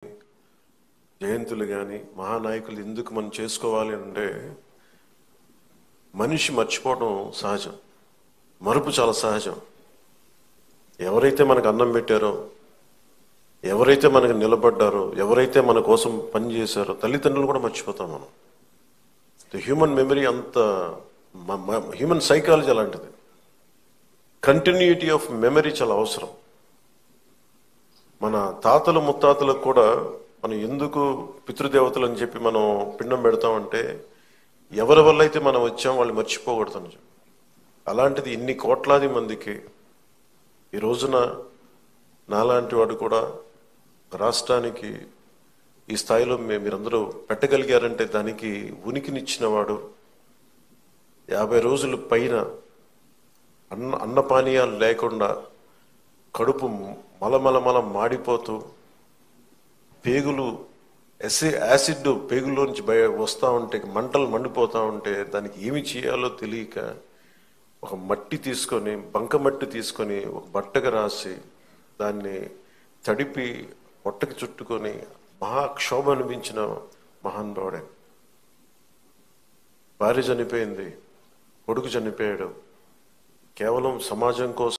జయంతులు కానీ మహానాయకులు ఎందుకు మనం చేసుకోవాలి అంటే మనిషి మర్చిపోవడం సహజం, మరుపు చాలా సహజం. ఎవరైతే మనకు అన్నం పెట్టారో, ఎవరైతే మనకు నిలబడ్డారో, ఎవరైతే మన కోసం పనిచేశారో తల్లిదండ్రులు కూడా మర్చిపోతాం మనం. హ్యూమన్ మెమరీ అంత, హ్యూమన్ సైకాలజీ అలాంటిది. కంటిన్యూటీ ఆఫ్ మెమరీ చాలా అవసరం. మన తాతలు ముత్తాతలకు కూడా మనం ఎందుకు పితృదేవతలు అని చెప్పి మనం పిండం పెడతామంటే ఎవరి వల్ల అయితే మనం వచ్చాం వాళ్ళు మర్చిపోకూడదని చెప్పి. అలాంటిది ఇన్ని కోట్లాది మందికి ఈ రోజున నాలాంటి వాడు కూడా రాష్ట్రానికి ఈ స్థాయిలో మీరందరూ పెట్టగలిగారంటే దానికి ఉనికినిచ్చిన వాడు. 50 రోజుల పైన అన్నపానీయాలు లేకుండా కడుపు మలమలమల మాడిపోతూ పేగులు యాసిడ్ పేగుల్లోంచి వస్తూ ఉంటే మంటలు మండిపోతూ ఉంటే దానికి ఏమి చేయాలో తెలియక ఒక మట్టి తీసుకొని, బంక మట్టి తీసుకొని ఒక బట్టగా రాసి దాన్ని తడిపి పొట్టకి చుట్టుకొని మహాక్షోభ అనిపించిన మహానుభావుడే. భార్య చనిపోయింది, కొడుకు చనిపోయాడు, కేవలం సమాజం కోసం